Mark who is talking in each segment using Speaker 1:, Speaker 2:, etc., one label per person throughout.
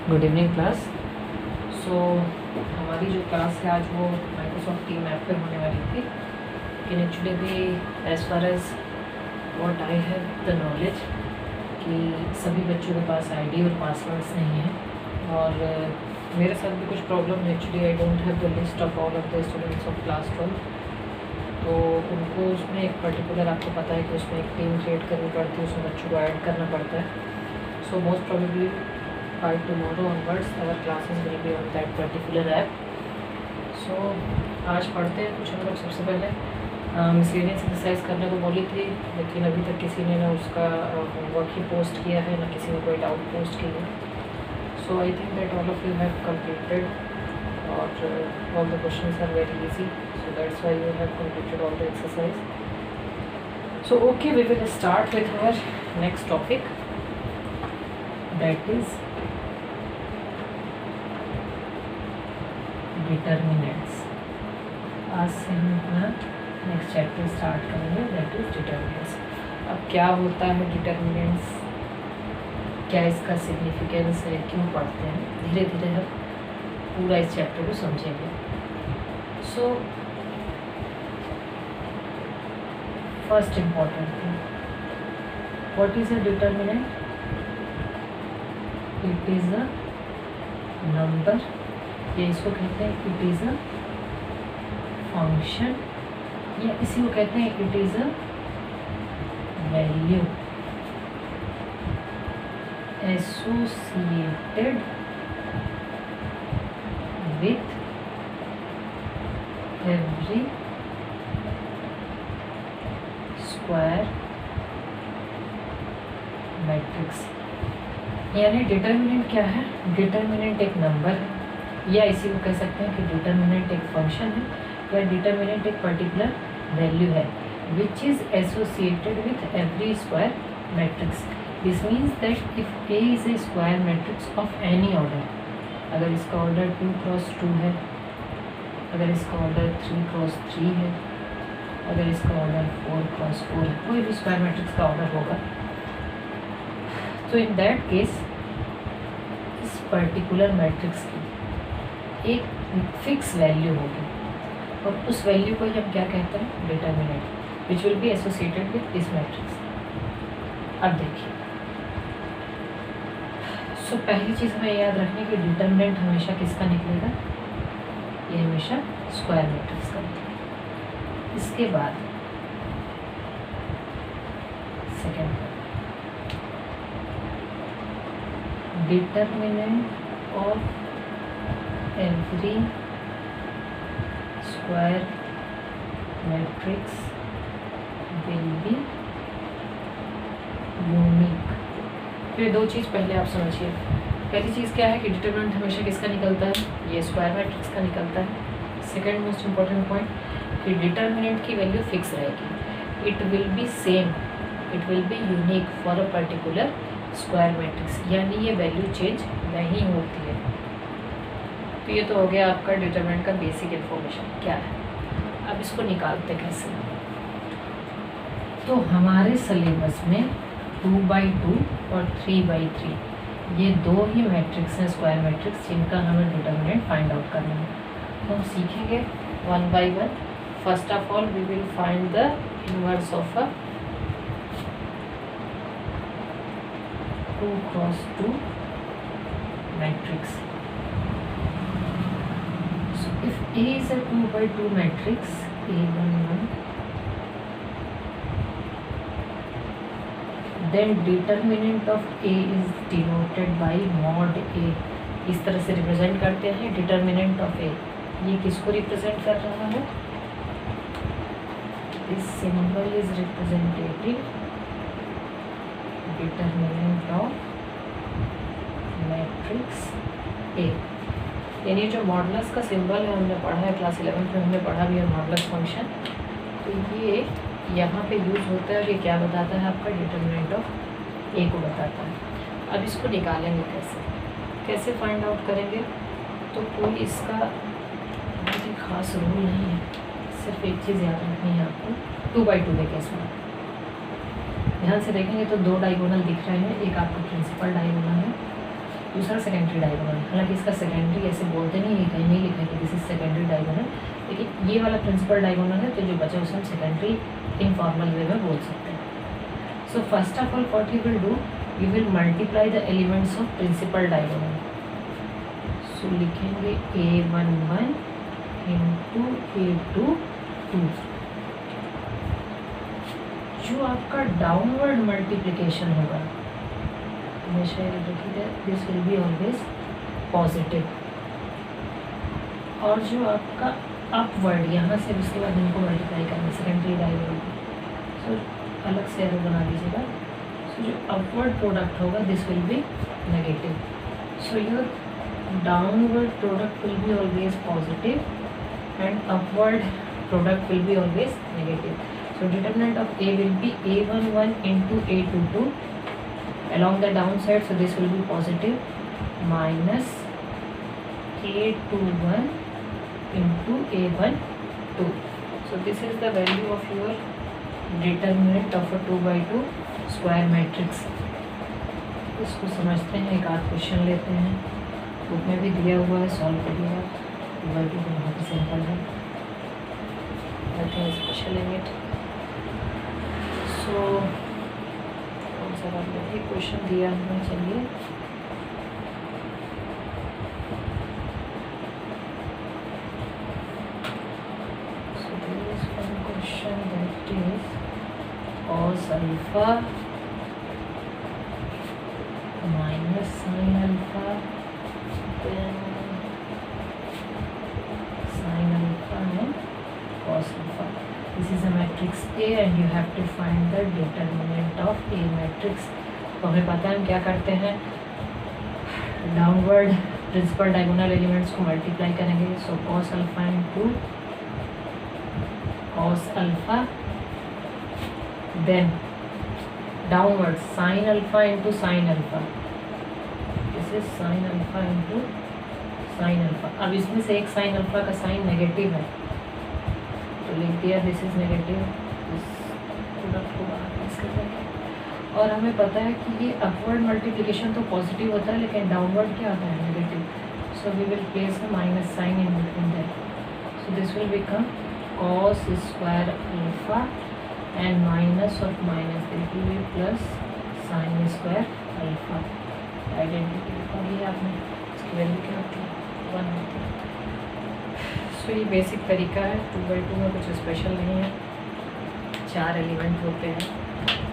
Speaker 1: Good evening class. सो हमारी जो class है आज वो माइक्रोसॉफ्ट टीम ऐप पे होने वाली थी, लेकिन एक्चुअली भी as far as what I have the knowledge कि सभी बच्चों के पास आईडी और पासवर्ड्स नहीं है और मेरे साथ भी कुछ प्रॉब्लम है। Actually I don't have the list of all of the students of class 12, तो उनको उसमें एक पर्टिकुलर, आपको पता है कि उसमें एक टीम क्रिएट करनी पड़ती है, उसमें बच्चों को ऐड करना पड़ता है। So most probably by tomorrow onwards our classes will be on that particular app. So आज पढ़ते हैं कुछ हम लोग। सबसे पहले मिसलेनियस एक्सरसाइज करने को बोली थी, लेकिन अभी तक किसी ने ना उसका होमवर्क ही पोस्ट किया है, ना किसी ने कोई डाउट पोस्ट किया है। So I think that all of you have completed और all the questions are very easy, so that's why you have completed all the exercise. So okay, we will start with our next topic, that is determinants. आज से हम अपना next chapter start करेंगे, that is determinants. अब क्या होता है determinants, क्या इसका सिग्निफिकेंस है, क्यों पढ़ते हैं, धीरे धीरे हम पूरा इस चैप्टर को समझेंगे। So first important thing, what is a determinant? It is a number, या इसको कहते हैं इट इज़ अ फंक्शन, या इसी को कहते हैं it is a value associated with every square matrix. यानी डिटर्मिनेंट क्या है? डिटर्मिनेंट एक नंबर है, या इसी को कह सकते हैं कि डिटर्मिनेंट एक फंक्शन है, या डिटर्मिनेंट एक पर्टिकुलर वैल्यू है which is associated with every square matrix. This means that if A is a square matrix of any order, अगर इसका ऑर्डर 2x2 है, अगर इसका ऑर्डर 3x3 है, अगर इसका ऑर्डर 4x4 है, कोई भी स्क्वायर मैट्रिक्स का ऑर्डर होगा, तो इन दैट केस इस पर्टिकुलर मैट्रिक्स की एक फिक्स वैल्यू होगी, और उस वैल्यू को हम क्या कहते हैं? Determinant, which will be associated with this matrix. अब देखिए, सो पहली चीज़ हमें याद रखनी कि डिटर्मिनेंट हमेशा किसका निकलेगा? ये हमेशा स्क्वायर मैट्रिक्स का निकलेगा। इसके बाद second, determinant of every square matrix will be unique. फिर दो चीज़ पहले आप समझिए। पहली चीज़ क्या है कि डिटरमिनेंट हमेशा किसका निकलता है? ये स्क्वायर मैट्रिक्स का निकलता है। सेकेंड मोस्ट इम्पॉर्टेंट पॉइंट कि डिटर्मिनेंट की वैल्यू फिक्स रहेगी, it will be same, it will be unique for a particular square matrix, यानी ये वैल्यू चेंज नहीं होती है। तो ये तो हो गया आपका डिटरमिनेंट का बेसिक इन्फॉर्मेशन क्या है। अब इसको निकालते कैसे? तो हमारे सिलेबस में 2x2 और 3x3 ये दो ही मैट्रिक्स हैं, स्क्वायर मैट्रिक्स, जिनका हमें डिटरमिनेंट फाइंड आउट करना है। तो हम सीखेंगे one by one. First of all we will find the inverse of a 2x2 matrix. If A is a 2x2 matrix, A11, then determinant of A is denoted by mod A। इस तरह से represent करते हैं determinant of A। ये किसको represent कर रहा है? This symbol is representative determinant of matrix A। यानी जो मॉडुलस का सिंबल है, हमने पढ़ा है क्लास 11 में, हमने पढ़ा भी है मॉडुलस फंक्शन, तो ये यहाँ पे यूज़ होता है। और ये क्या बताता है? आपका डिटर्मिनेंट ऑफ ए को बताता है। अब इसको निकालेंगे कैसे फाइंड आउट करेंगे? तो कोई इसका बहुत ही खास रूल नहीं है, सिर्फ एक चीज़ याद रखनी है आपको। 2x2 देखें, इसमें ध्यान से देखेंगे तो दो डायगोनल दिख रहे हैं, एक आपका प्रिंसिपल डायगोनल है, दूसरा सेकेंडरी डायगोनल, हालांकि इसका सेकेंडरी ऐसे बोलते नहीं है, कहीं नहीं लिखा है कि दिस इज सेकेंडरी डायगोनल, लेकिन ये वाला प्रिंसिपल डायगोनल है, तो जो बचा उसे हम सेकेंडरी इनफॉर्मल वे में बोल सकते हैं। So first of all what you will do, you will multiply the elements of principal diagonal. सो लिखेंगे A11 इंटू A2 2। जो आपका डाउनवर्ड मल्टीप्लिकेशन होगा हमेशा याद रखिएगा, this will be always positive, और जो आपका अपवर्ड यहाँ से उसके बाद इनको मल्टीप्लाई करना सेकेंडरी डायगोनल, सो अलग से एरो बना दीजिएगा। सो जो अपवर्ड प्रोडक्ट होगा this will be negative, so your downward product will be always positive and upward product will be always negative. So determinant of A will be A11 into A22 along the downside, so this will be positive, minus A21 into A12. So this is the value of your determinant of a 2x2 square matrix। इसको समझते हैं, एक आध question लेते हैं, book में भी दिया हुआ है, सॉल्व करिएगा। 2x2 तो बहुत ही सिंपल है, nothing special in it. So कौन सा बात है, एक क्वेश्चन दिया हमें, चलिए so there is one question that is cos alpha minus sin alpha then sin alpha and cos alpha. This is a matrix A and you have to find the determinant of A matrix। तो हमें पता है हम क्या करते हैं, downward principal diagonal elements को multiply करेंगे। So cos alpha into cos alpha, then downward sin alpha into sin alpha, this is sin alpha into sin alpha. अब इसमें से एक sin अल्फा का साइन नेगेटिव है तो लिख दिया दिस इज नेगेटिव, इस प्रोडक्ट को बाहर इसके देखें। और हमें पता है कि ये अपवर्ड मल्टीप्लिकेशन तो पॉजिटिव होता है, लेकिन डाउनवर्ड क्या होता है, negative. So we will place a minus sign in between that, so this will become cos square alpha and minus of minus will be plus sine square alpha. Identity लिखा दिया आपने, इसकी वैल्यू क्या होती है, 1 होती है। तो ये बेसिक तरीका है, 2x2 में कुछ स्पेशल नहीं है। 4 एलिमेंट होते हैं,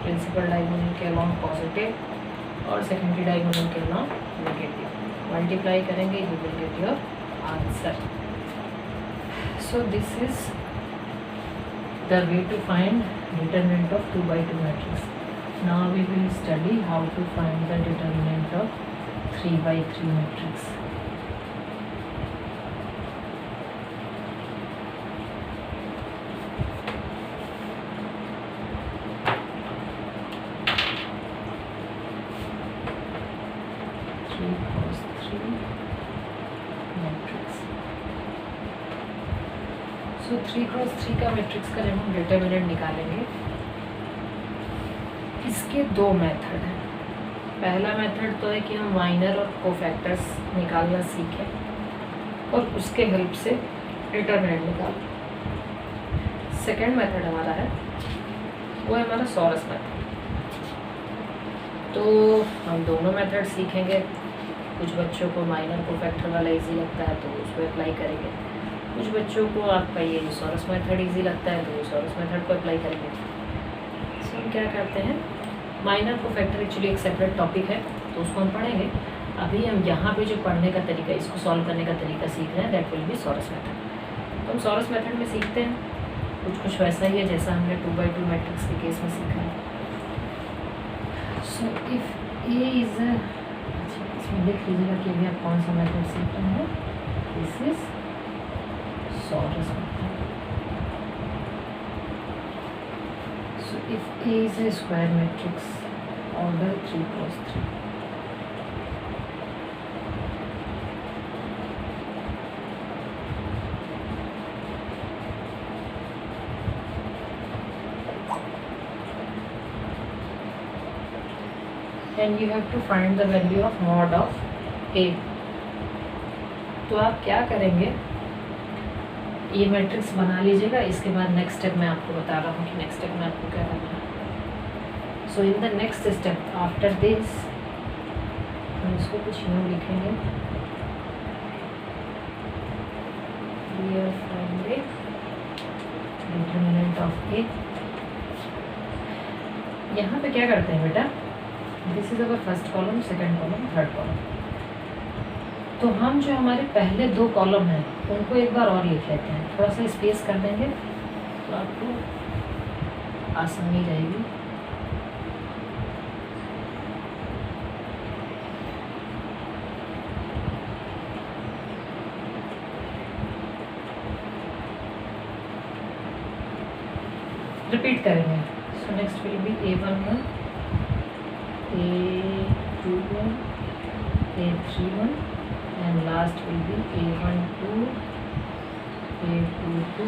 Speaker 1: प्रिंसिपल डायगोनल के अलॉन्ग पॉजिटिव और सेकेंडरी डायगोनल के अलॉन्ग नेगेटिव। मल्टीप्लाई करेंगे, you will get your answer. So this is the way to find determinant of 2x2 matrix. Now we will study how to find the determinant of 3x3 matrix. So 3x3 का matrix का जब हम determinant निकालेंगे, इसके 2 method हैं। पहला method तो है कि हम माइनर और कोफैक्टर्स निकालना सीखें और उसके हेल्प से डिटरमिनेंट निकालें। सेकेंड मेथड हमारा है, वो है हमारा सॉरस मेथड। तो हम दोनों मेथड सीखेंगे। कुछ बच्चों को माइनर कोफैक्टर वाला इजी लगता है तो उस पर अप्लाई करेंगे, कुछ बच्चों को आपका ये सॉरस मेथड इजी लगता है तो सॉरस मेथड को अप्लाई करेंगे। सो हम क्या करते हैं, माइनर कोफैक्टर एक्चुअली एक सेपरेट टॉपिक है तो उसको हम पढ़ेंगे। अभी हम यहाँ पे जो पढ़ने का तरीका, इसको सॉल्व करने का तरीका सीख रहे हैं, that will B sorus method. तो हम सॉरस मेथड में सीखते हैं कुछ वैसा ही है जैसा हमने 2x2 मैट्रिक्स के केस में सीखा है। सो इफ ए इज, अच्छा इसमें लिख लीजिएगा कि अभी आप कौन सा मेथड सीख रहे हैं। This is Sarrus method. So if A is a square matrix order 3x3, and you have to find the value of mod of ए। तो आप क्या करेंगे, ये मैट्रिक्स बना लीजिएगा। इसके बाद नेक्स्ट स्टेप मैं आपको बता रहा हूँ कि नेक्स्ट स्टेप में आपको क्या करना है। So in the next step after this हम इसको कुछ यूँ लिखेंगे, we are finding determinant of A। यहाँ पे क्या करते हैं बेटा, this is our first column, second column, third column. तो हम जो हमारे पहले दो कॉलम हैं उनको एक बार और लिख लेते हैं, थोड़ा सा स्पेस कर देंगे तो आपको आसानी रहेगी। रिपीट करेंगे। So next will be A11, A21, A31 and last will be A12, A22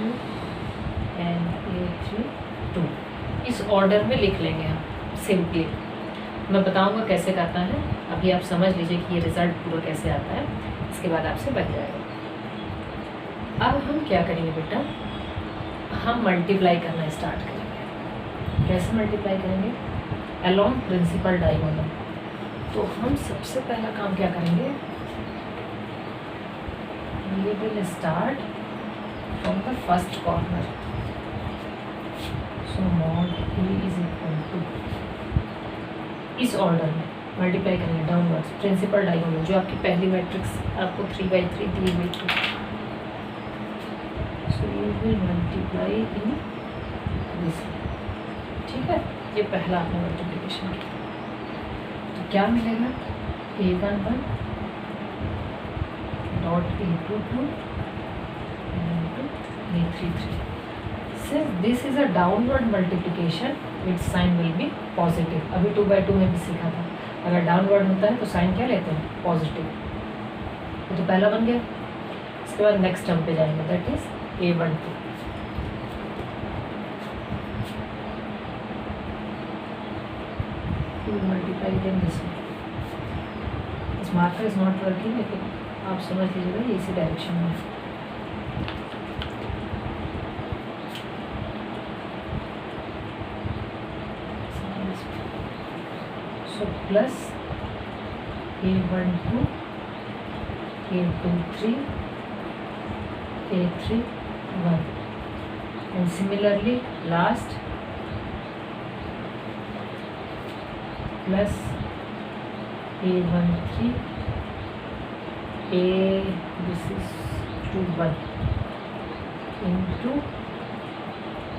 Speaker 1: and A32। इस ऑर्डर में लिख लेंगे हम सिंपली। मैं बताऊंगा कैसे करना है, अभी आप समझ लीजिए कि ये रिज़ल्ट पूरा कैसे आता है, इसके बाद आपसे बन जाएगा। अब हम क्या करेंगे बेटा, हम मल्टीप्लाई करना स्टार्ट करेंगे। कैसे मल्टीप्लाई करेंगे, अलॉन्ग प्रिंसिपल डायगोनल। तो हम सबसे पहला काम क्या करेंगे, we will start from the first corner। so mod A is equal to, इस ऑर्डर में मल्टीप्लाई करेंगे डाउनवर्ड्स प्रिंसिपल डायगोनल, जो आपकी पहली मैट्रिक्स आपको 3/3 दी हुई थी। So you will multiply in this, ठीक है। ये पहला आपने मल्टीप्लिकेशन किया तो क्या मिलेगा, A11 dot A22 into A33। Since this is a downward multiplication its sign will be positive. अभी 2/2 में भी सीखा था, अगर डाउनवर्ड होता है तो साइन क्या लेते हैं, पॉजिटिव। तो पहला बन गया। इसके बाद नेक्स्ट टर्म पे जाएंगे, that is A12। Multiply in this, इस मार्कर इज नॉट वर्किंग, लेकिन आप समझ लीजिएगा ये इसी डायरेक्शन में है। So plus A12, A23, A31 and similarly last plus A13, this is 21 into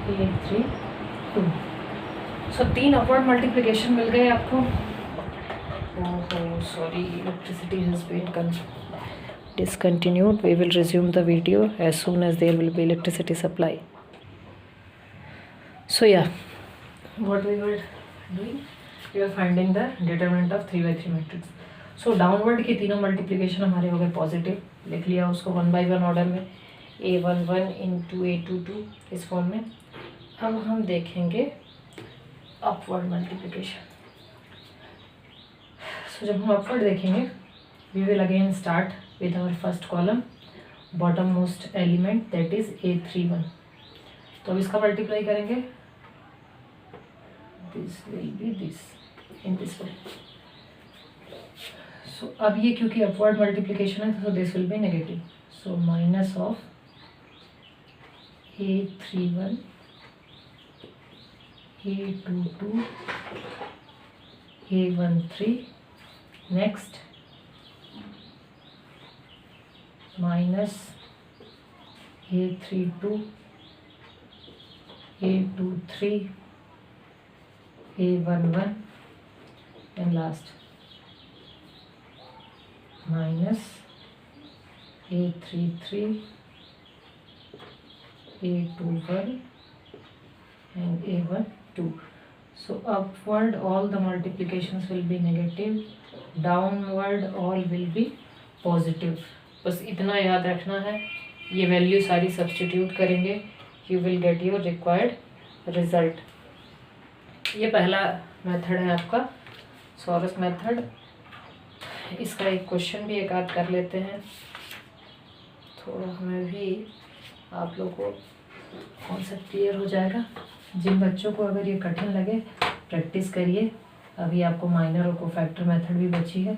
Speaker 1: A32। So 3 upward multiplication मिल गए आपको। ओहो sorry, electricity has been discontinued। We will resume the video as soon as there will be electricity supply। So yeah, what we were doing, we were finding the determinant of 3/3 matrix। So downward के तीनों multiplication हमारे हो गए positive, लिख लिया उसको 1 by 1 order में, A11 into A22 इस फॉर्म में। अब हम देखेंगे अपवर्ड मल्टीप्लिकेशन। सो जब हम अपवर्ड देखेंगे, we will again start with our first column, bottom most element that is A31। तो अब इसका मल्टीप्लाई करेंगे, this will be this in this way. So अब ये क्योंकि अपवर्ड मल्टीप्लिकेशन है तो this will be negative. So minus of A31, A22, A13, next minus A32, A23, A11 and last minus A33, A21 and A12। So upward all the multiplications will be negative, downward all will be positive। बस इतना याद रखना है, ये value सारी substitute करेंगे, you will get your required result. ये पहला मेथड है आपका सॉरस मेथड। इसका एक क्वेश्चन भी एक आध कर लेते हैं, थोड़ा हमें भी आप लोगों को कॉन्सेप्ट क्लियर हो जाएगा। जिन बच्चों को अगर ये कठिन लगे प्रैक्टिस करिए। अभी आपको माइनर और कोफैक्टर मेथड भी बची है,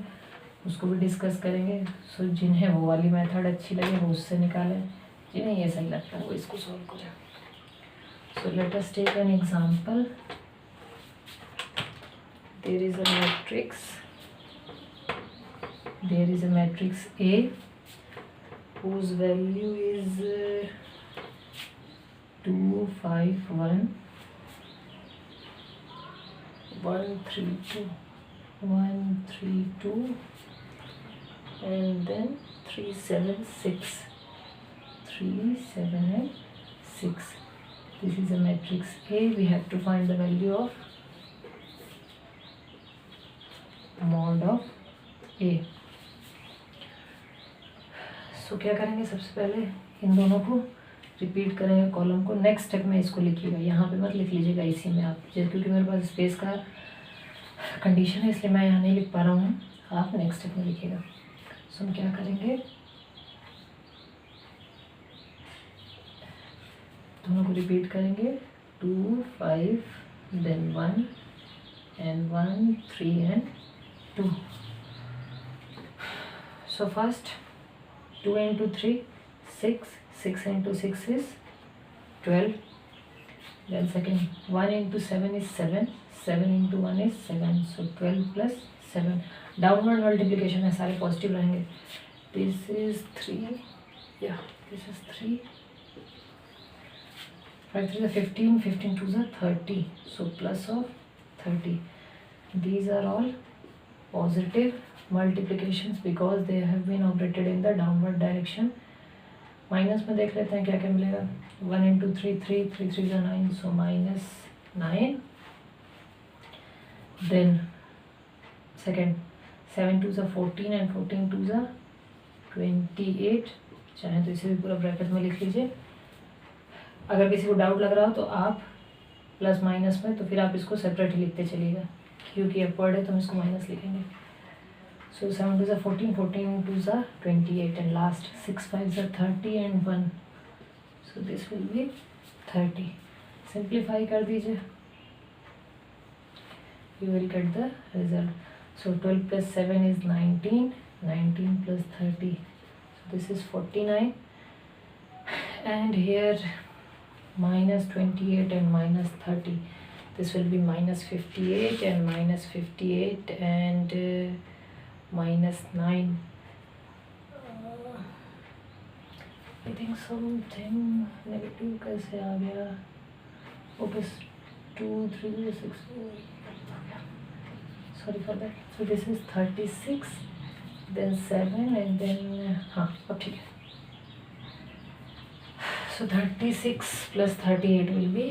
Speaker 1: उसको भी डिस्कस करेंगे। सो जिन्हें वो वाली मेथड अच्छी लगे वो उससे निकालें, जिन्हें ये सही लगता है वो इसको सॉल्व करें। So let us take an example. There is a matrix A whose value is 2 5 1 1 3 2 1 3 2 and then 3 7 6 3 7 and 6. This is a matrix A. We have to find the value of mod of A. सो क्या करेंगे, सबसे पहले इन दोनों को repeat करेंगे column को। Next step में इसको लिखिएगा, यहाँ पे मत लिख लीजिएगा इसी में आप, जैसे क्योंकि मेरे पास स्पेस का कंडीशन है इसलिए मैं यहाँ नहीं लिख पा रहा हूँ, आप नेक्स्ट स्टेप में लिखिएगा। सो हम क्या करेंगे, दोनों को रिपीट करेंगे, 2 5 then 1 and 1 3 and 2. So first 2 into 3 6, 6 into 6 is 12. Then second 1 into 7 is 7, 7 into 1 is 7, so 12 plus 7. Downward multiplication है, सारे पॉजिटिव रहेंगे। दिस इज 3, या this is 3, 5 3 15, 15 2 30, so plus of 30. These are all positive multiplications because they have been operated in the downward direction. Minus में देख लेते हैं क्या क्या मिलेगा। 1 into 3 3, 3 3 is 9, so minus 9. Then second 7 2 is 14 and 14 2 is 28. चाहे तो इसे भी पूरा ब्रैकेट में लिख लीजिए। अगर किसी को डाउट लग रहा हो तो आप प्लस माइनस में, तो फिर आप इसको सेपरेट ही लिखते चलिएगा, क्योंकि अपवर्ड है तो हम इसको माइनस लिखेंगे। So 7 2 is 14, 14 2 is 28, and last 6 5 is 30 and 1. So this will be 30. Simplify कर दीजिए, you will get the result. So 12 plus 7 is 19, 19 plus 30, so this is 49, and here minus 28 and minus 30, this will be minus 58 and minus 58 and minus 9. I think something negative कैसे आ गया, okay, 2 3 6, sorry for that. So this is 36, then 7 and then हाँ अब ठीक है। So 36 plus 38 will be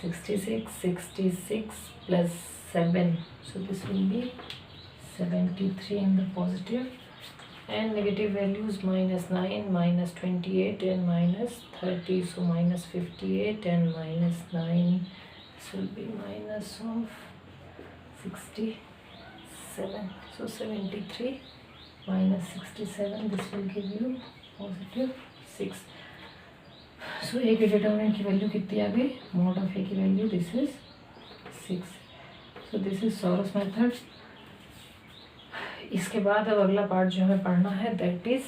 Speaker 1: 66, 66 plus 7, so this will be 73 in the positive, and negative values minus 9, minus 28 and minus 30, so minus 58 and minus 9, this will be minus of 67, so 73 minus 67, this will give you positive 6. So A के determinant की value कितनी आ गई, mod of A की value this is 6. So this is Sarrus method. इसके बाद अब अगला पार्ट जो हमें पढ़ना है that is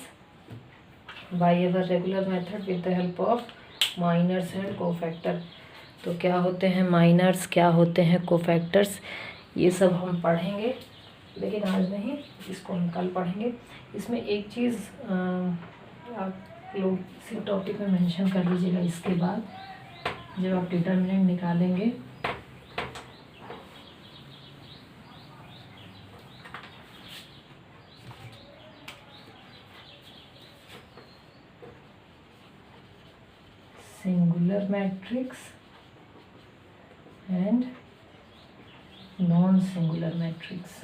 Speaker 1: by ever regular method with the help of minors and cofactor. तो क्या होते हैं माइनर्स, क्या होते हैं कोफैक्टर्स, ये सब हम पढ़ेंगे, लेकिन आज नहीं, इसको हम कल पढ़ेंगे। इसमें एक चीज़ आप लोग इसी टॉपिक में मेंशन कर लीजिएगा, इसके बाद जब आप डिटर्मिनेंट निकालेंगे singular matrix and non-singular matrix।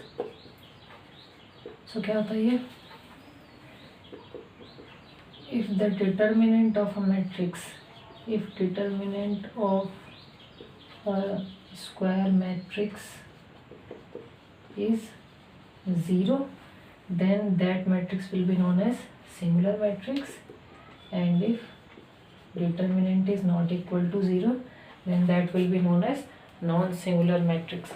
Speaker 1: so क्या होता है ये, if the determinant of a matrix, if determinant of a square matrix is 0 then that matrix will be known as singular matrix, and if determinant is not equal to 0 then that will be known as non singular matrix.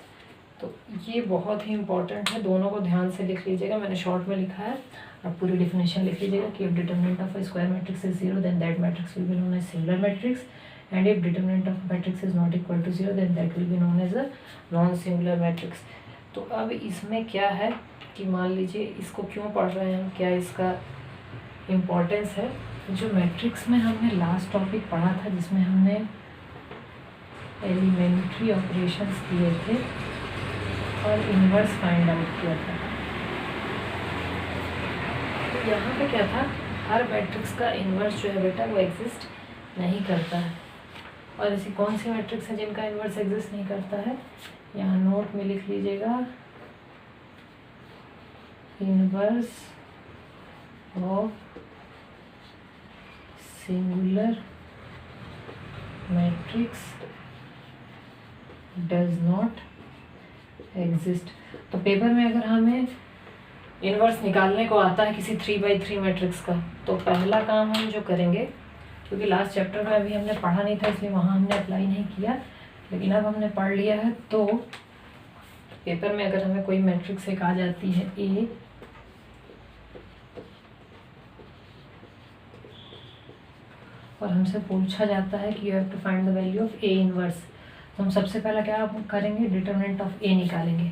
Speaker 1: तो ये बहुत ही important है, दोनों को ध्यान से लिख लीजिएगा, मैंने शॉर्ट में लिखा है, अब पूरी डेफिनेशन लिख लीजिएगा कि if determinant of a square matrix is 0 then that matrix will be known as singular matrix, and if determinant of matrix is not equal to 0 then that will be known as a non singular matrix. तो अब इसमें क्या है कि मान लीजिए इसको क्यों पढ़ रहे हैं हम, क्या इसका इम्पोर्टेंस है। जो मैट्रिक्स में हमने लास्ट टॉपिक पढ़ा था जिसमें हमने एलिमेंट्री ऑपरेशंस किए थे और इन्वर्स फाइंड आउट किया था, तो यहाँ पे क्या था, हर मैट्रिक्स का इन्वर्स जो है बेटा वो एग्जिस्ट नहीं करता है। और ऐसी कौन सी मैट्रिक्स है जिनका इन्वर्स एग्जिस्ट नहीं करता है, यहाँ नोट में लिख लीजिएगा, inverse of singular matrix does not exist. तो पेपर में अगर हमें इन्वर्स निकालने को आता है किसी 3x3 मैट्रिक्स का, तो पहला काम हम जो करेंगे, क्योंकि लास्ट चैप्टर में अभी हमने पढ़ा नहीं था इसलिए वहाँ हमने अप्लाई नहीं किया, लेकिन अब हमने पढ़ लिया है, तो पेपर में अगर हमें कोई मैट्रिक्स एक आ जाती है ए, और हमसे पूछा जाता है कि you have to find the value of A inverse, तो हम सबसे पहला क्या करेंगे, डिटरमिनेंट ऑफ ए निकालेंगे।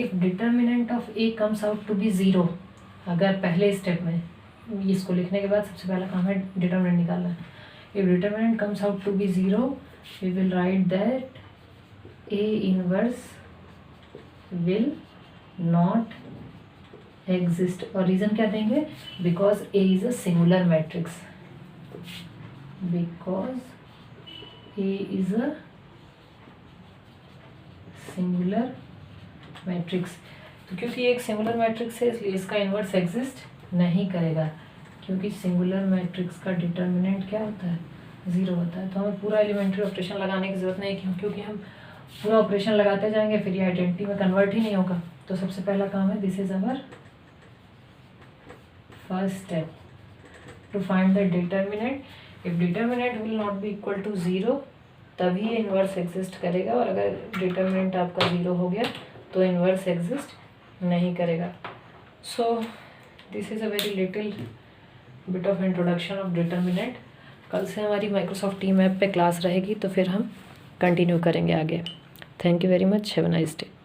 Speaker 1: If determinant of A comes out to be 0, अगर पहले स्टेप में इसको लिखने के बाद सबसे पहला काम है डिटरमिनेंट निकालना। If determinant comes out to be 0 we will write that A inverse will not exist, और रीज़न क्या देंगे, because A is a singular matrix, because A is a singular matrix. तो क्योंकि एक सिंगुलर मैट्रिक्स है इसलिए इसका इन्वर्स एग्जिस्ट नहीं करेगा, क्योंकि सिंगुलर मैट्रिक्स का डिटरमिनेंट क्या होता है, 0 होता है। तो हमें पूरा एलिमेंट्री ऑपरेशन लगाने की ज़रूरत नहीं, क्योंकि हम पूरा ऑपरेशन लगाते जाएंगे फिर ये आइडेंटिटी में कन्वर्ट ही नहीं होगा। तो सबसे पहला काम है, this is our first step to find the determinant. If determinant will not be equal to 0 तभी ये इन्वर्स एग्जिस्ट करेगा, और अगर डिटरमिनेंट आपका 0 हो गया तो इन्वर्स एग्जिस्ट नहीं करेगा। So this is a very little bit of introduction of determinant. कल से हमारी माइक्रोसॉफ्ट टीम ऐप पे क्लास रहेगी तो फिर हम कंटिन्यू करेंगे आगे। Thank you very much, have a nice day.